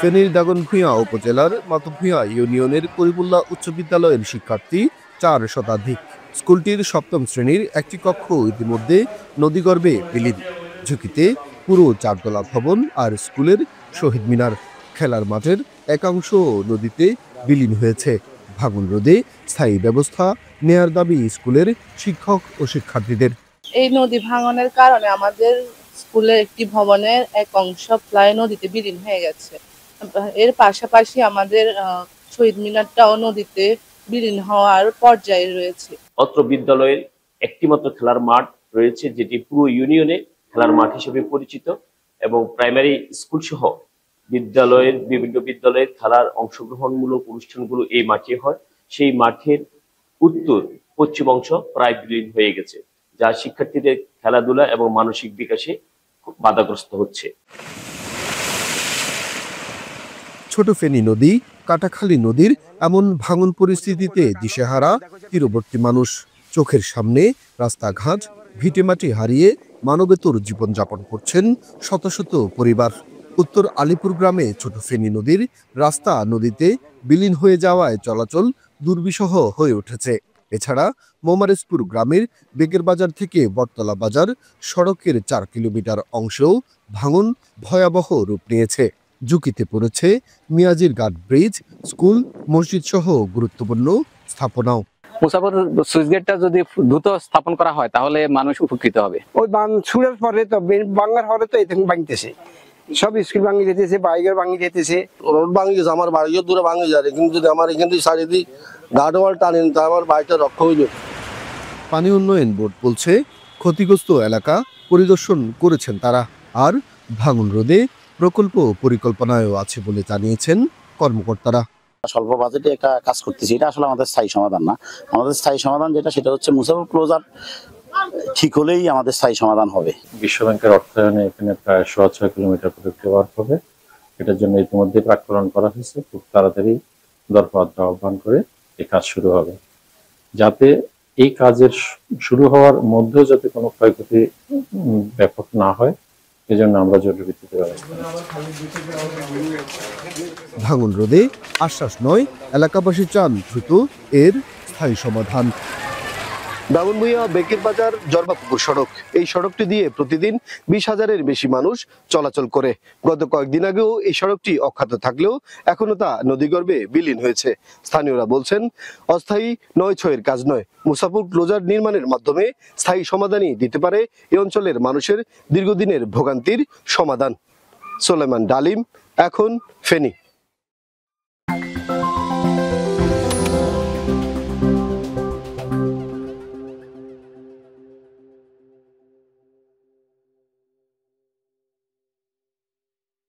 ফেনীর দাগনভূঞা উপজেলার মাতভূঞা ইউনিয়নের করিমুল্লাহ উচ্চ বিদ্যালয়ের শিক্ষার্থী 4 শতাধিক। স্কুলটির 7ম শ্রেণীর একটি কক্ষ ইতিমধ্যে নদীগর্ভে বিলীন। ঝুঁকিতে পুরো 4 তলা ভবন আর স্কুলের শহীদ মিনার। খেলার মাঠের একাংশ নদীতে বিলীন হয়েছে। ভাঙন রোধে স্থায়ী ব্যবস্থা নেয়ার দাবি স্কুলের শিক্ষক ও শিক্ষার্থীদের। এই নদী ভাঙনের কারণে আমাদের স্কুলের একটি ভবনের এক অংশ প্রায় নদীতে বিলীন হয়ে গেছে। এর পাশাপাশি আমাদের শহীদ মিনারটাও নদীতে বিলীন হওয়ার পর্যায়ে রয়েছে। অত্র বিদ্যালয়ের একটিমাত্র খেলার মাঠ রয়েছে, যেটি পুরো ইউনিয়নে খেলার মাঠ হিসেবে পরিচিত এবং প্রাইমারি স্কুল সহ বিভিন্ন বিদ্যালয়ের খেলার অংশগ্রহণমূলক অনুষ্ঠানগুলো এই মাঠে হয়। সেই মাঠের উত্তর পশ্চিম অংশ প্রায় বিলীন হয়ে গেছে, যা শিক্ষার্থীদের খেলাধুলা এবং মানসিক বিকাশে বাধাগ্রস্ত হচ্ছে। ছোট ফেনী নদী, কাটাখালী নদীর এমন ভাঙন পরিস্থিতিতে দিশেহারা তীরবর্তী মানুষ। চোখের সামনে রাস্তাঘাট ভিটেমাটি হারিয়ে মানবেতর জীবনযাপন করছেন শত শত পরিবার। উত্তর আলীপুর গ্রামে ছোট ফেনী নদীর রাস্তা নদীতে বিলীন হয়ে যাওয়ায় চলাচল দুর্বিষহ হয়ে উঠেছে। এছাড়া মোমারেজপুর গ্রামের বেগের বাজার থেকে বটতলা বাজার সড়কের 4 কিলোমিটার অংশেও ভাঙন ভয়াবহ রূপ নিয়েছে। ঝুঁকিতে পড়েছে মিয়াজির ঘাট ব্রিজ, স্কুল, মসজিদ সহ গুরুত্বপূর্ণ স্থাপনাও। মুসাফর সুইচ গেটটা যদি দ্রুত স্থাপন করা হয় তাহলে মানুষ উপকৃত হবে। ওই বান ছুড়ার পরে তো বাংলার পরে তো এখানে ভাঙতেছে, সব স্কুল ভাঙি যেতেছে, বাইকের ভাঙি যেতেছে, রোড ভাঙি গেছে, আমার বাড়িও দূরে ভাঙি যাবে, কিন্তু যদি আমার এখান থেকে সারিয়ে দিই গার্ডওয়াল টানেন তা আমার বাড়িটা রক্ষা হইল। পানি উন্নয়ন বোর্ড বলছে ক্ষতিগ্রস্ত এলাকা পরিদর্শন করেছেন তারা, আর ভাঙন রোধে প্রকল্প পরিকল্পনায়ও আছে বলে জানিয়েছেন কর্মকর্তারা। স্বল্প বাজেটে একটা কাজ করতেছি, এটা আসলে আমাদের স্থায়ী সমাধান না। আমাদের স্থায়ী সমাধান সেটা হচ্ছে মুসাফর ক্লোজার ঠিক হলেই আমাদের স্থায়ী সমাধান হবে। বিশ্ব ব্যাংকের অর্থায়নে এখানে প্রায় 6.5 কিলোমিটার প্রজেক্ট ওয়ার্ক হবে। এটার জন্য ইতিমধ্যে প্রাক্কলন করা হয়েছে। খুব তাড়াতাড়ি দরপত্র আহ্বান করে এই কাজ শুরু হবে, যাতে এই কাজের শুরু হওয়ার মধ্যেও যাতে কোনো ক্ষয়ক্ষতি ব্যাপক না হয়, এজন্য আমরা জরুরি ভিত্তিতে ব্যবস্থা নিচ্ছি। ভাঙন রোধে আশ্বাস নয়, এলাকাবাসী চান দ্রুত এর স্থায়ী সমাধান। দাগনভূঞা বেকের বাজার জর্বাপুকুর সড়ক, এই সড়কটি দিয়ে প্রতিদিন 20,000-এর বেশি মানুষ চলাচল করে। গত কয়েকদিন আগেও এই সড়কটি অক্ষত থাকলেও এখনো তা নদীগর্ভে বিলীন হয়েছে। স্থানীয়রা বলছেন অস্থায়ী 9-6-এর কাজ নয়, মুসাফর ক্লোজার নির্মাণের মাধ্যমে স্থায়ী সমাধানই দিতে পারে এই অঞ্চলের মানুষের দীর্ঘদিনের ভোগান্তির সমাধান। সোলাইমান ডালিম, এখন ফেনী।